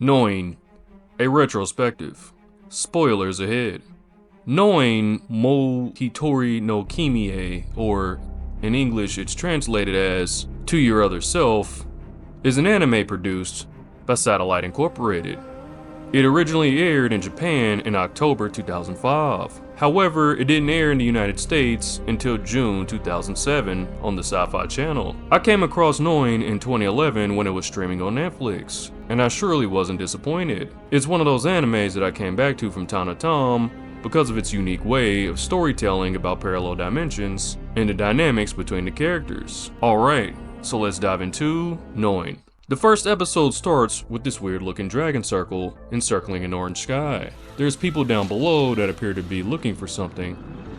Noein, a retrospective. Spoilers ahead. Noein mo Hitori no Kimie, or in English it's translated as To Your Other Self, is an anime produced by Satellite Incorporated. It originally aired in Japan in October 2005. However, it didn't air in the United States until June 2007 on the Sci-Fi Channel. I came across Noein in 2011 when it was streaming on Netflix, and I surely wasn't disappointed. It's one of those animes that I came back to from time to time because of its unique way of storytelling about parallel dimensions and the dynamics between the characters. Alright, so let's dive into Noein. The first episode starts with this weird looking dragon circle encircling an orange sky. There's people down below that appear to be looking for something.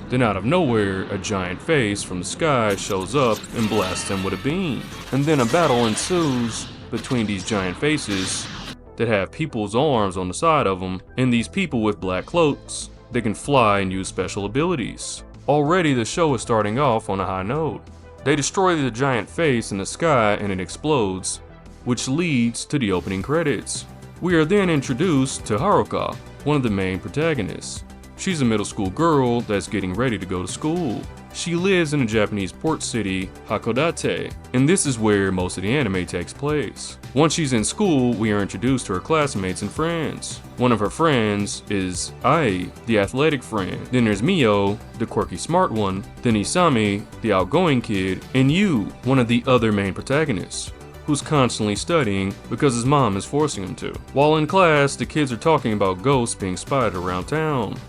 Then out of nowhere, a giant face from the sky shows up and blasts them with a beam. And then a battle ensues between these giant faces that have people's arms on the side of them, and these people with black cloaks that can fly and use special abilities. Already the show is starting off on a high note. They destroy the giant face in the sky and it explodes, which leads to the opening credits. We are then introduced to Haruka, one of the main protagonists. She's a middle school girl that's getting ready to go to school. She lives in a Japanese port city, Hakodate, and this is where most of the anime takes place. Once she's in school, we are introduced to her classmates and friends. One of her friends is Ai, the athletic friend. Then there's Mio, the quirky smart one. Then Isami, the outgoing kid, and Yu, one of the other main protagonists, who's constantly studying because his mom is forcing him to. While in class, the kids are talking about ghosts being spotted around town.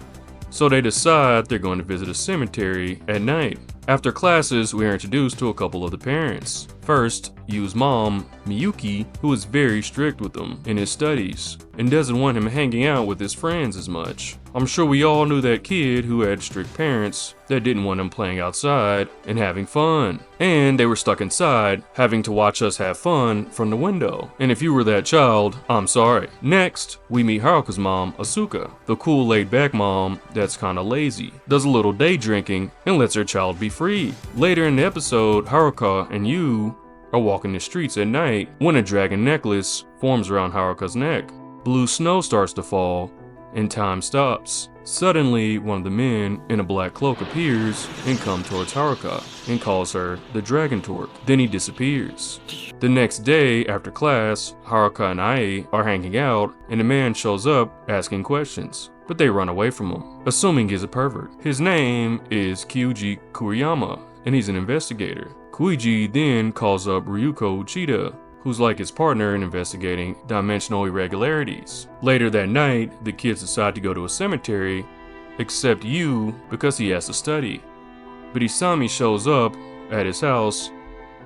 So they decide they're going to visit a cemetery at night. After classes, we are introduced to a couple of the parents. First, Yu's mom, Miyuki, who is very strict with him in his studies and doesn't want him hanging out with his friends as much. I'm sure we all knew that kid who had strict parents that didn't want him playing outside and having fun. And they were stuck inside, having to watch us have fun from the window. And if you were that child, I'm sorry. Next, we meet Haruka's mom, Asuka, the cool laid-back mom that's kinda lazy, does a little day drinking, and lets her child be free. Later in the episode, Haruka and Yu are walking the streets at night when a dragon necklace forms around Haruka's neck. Blue snow starts to fall, and time stops. Suddenly, one of the men in a black cloak appears and comes towards Haruka and calls her the Dragon Torque. Then he disappears. The next day, after class, Haruka and Ai are hanging out, and a man shows up asking questions, but they run away from him, assuming he's a pervert. His name is Kyuji Kuriyama, and he's an investigator. Kuiji then calls up Ryuko Uchida, who's like his partner in investigating dimensional irregularities. Later that night, the kids decide to go to a cemetery, except Yu because he has to study. But Isami shows up at his house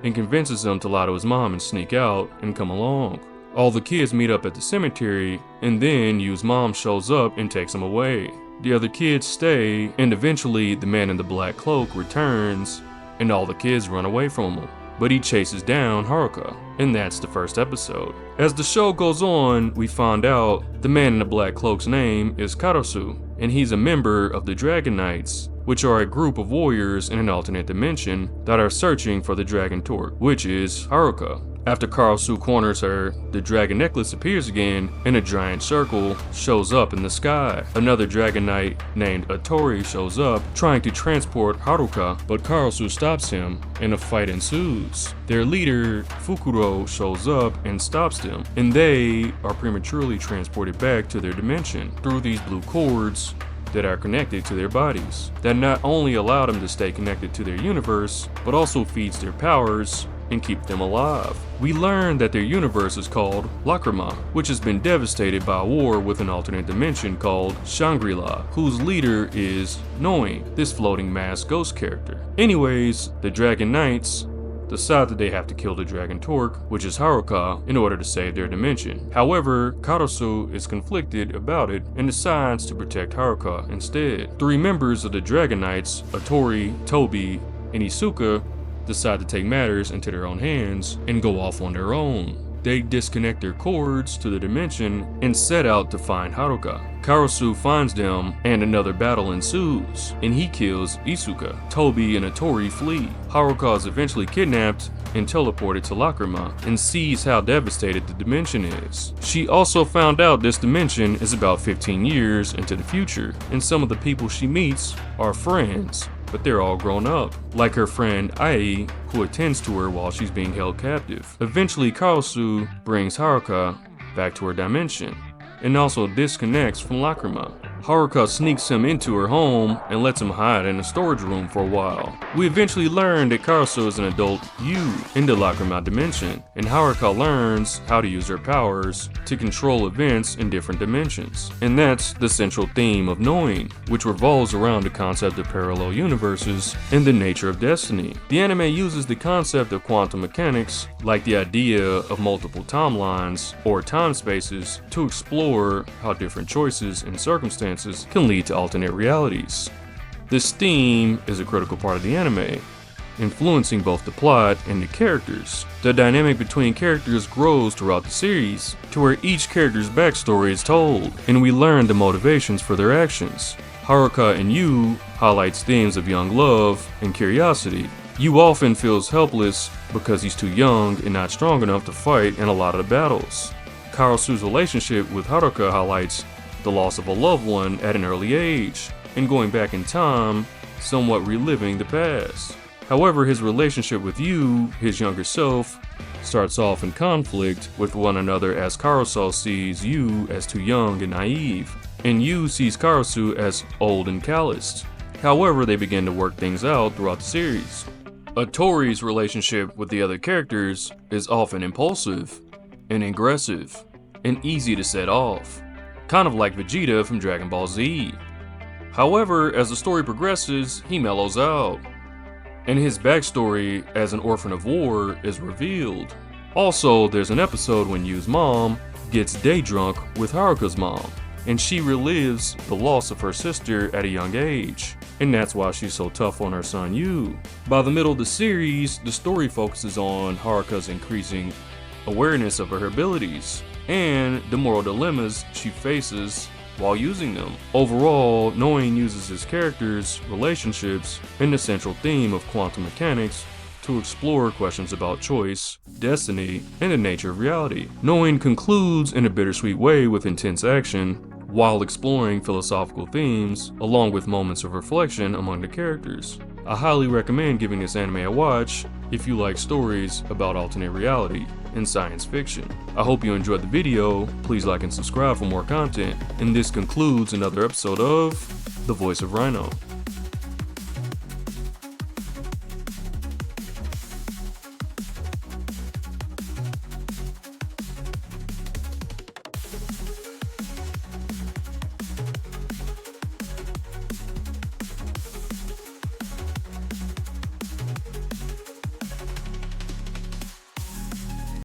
and convinces him to lie to his mom and sneak out and come along. All the kids meet up at the cemetery, and then Yu's mom shows up and takes him away. The other kids stay, and eventually the man in the black cloak returns, and all the kids run away from him. But he chases down Haruka, and that's the first episode. As the show goes on, we find out the man in the black cloak's name is Karasu, and he's a member of the Dragon Knights, which are a group of warriors in an alternate dimension that are searching for the Dragon Torque, which is Haruka. After Karasu corners her, the dragon necklace appears again, and a giant circle shows up in the sky. Another Dragon Knight named Atori shows up, trying to transport Haruka, but Karasu stops him, and a fight ensues. Their leader, Fukuro, shows up and stops them, and they are prematurely transported back to their dimension through these blue cords that are connected to their bodies, that not only allow them to stay connected to their universe, but also feeds their powers and keep them alive. We learn that their universe is called Lacrima, which has been devastated by a war with an alternate dimension called Shangri-La, whose leader is Noein, this floating mass ghost character. Anyways, the Dragon Knights decide that they have to kill the Dragon Torque, which is Haruka, in order to save their dimension. However, Karasu is conflicted about it and decides to protect Haruka instead. Three members of the Dragon Knights, Atori, Tobi, and Isuka, decide to take matters into their own hands and go off on their own. they disconnect their cords to the dimension and set out to find Haruka. Karasu finds them and another battle ensues, and he kills Isuka. Tobi and Atori flee. Haruka is eventually kidnapped and teleported to Lacrima and sees how devastated the dimension is. She also found out this dimension is about 15 years into the future, and some of the people she meets are friends, but they're all grown up, like her friend Ai, who attends to her while she's being held captive. Eventually, Karasu brings Haruka back to her dimension, and also disconnects from Lacrima. Haruka sneaks him into her home and lets him hide in a storage room for a while. We eventually learn that Karasu is an adult Yu in the Lacrima dimension, and Haruka learns how to use her powers to control events in different dimensions. And that's the central theme of Noein, which revolves around the concept of parallel universes and the nature of destiny. The anime uses the concept of quantum mechanics, like the idea of multiple timelines or time spaces, to explore how different choices and circumstances can lead to alternate realities. This theme is a critical part of the anime, influencing both the plot and the characters. The dynamic between characters grows throughout the series, to where each character's backstory is told, and we learn the motivations for their actions. Haruka and Yu highlights themes of young love and curiosity. Yu often feels helpless because he's too young and not strong enough to fight in a lot of the battles. Karasu's relationship with Haruka highlights the loss of a loved one at an early age, and going back in time, somewhat reliving the past. However, his relationship with Yu, his younger self, starts off in conflict with one another, as Karasu sees Yu as too young and naive, and Yu sees Karasu as old and calloused. However, they begin to work things out throughout the series. Atori's relationship with the other characters is often impulsive and aggressive and easy to set off, kind of like Vegeta from Dragon Ball Z. However, as the story progresses, he mellows out, and his backstory as an orphan of war is revealed. Also, there's an episode when Yu's mom gets day drunk with Haruka's mom, and she relives the loss of her sister at a young age, and that's why she's so tough on her son Yu. By the middle of the series, the story focuses on Haruka's increasing awareness of her abilities and the moral dilemmas she faces while using them. Overall, Noein uses his characters' relationships and the central theme of quantum mechanics to explore questions about choice, destiny, and the nature of reality. Noein concludes in a bittersweet way with intense action, while exploring philosophical themes along with moments of reflection among the characters. I highly recommend giving this anime a watch if you like stories about alternate reality and science fiction. I hope you enjoyed the video. Please like and subscribe for more content, and this concludes another episode of The Voice of Rhino.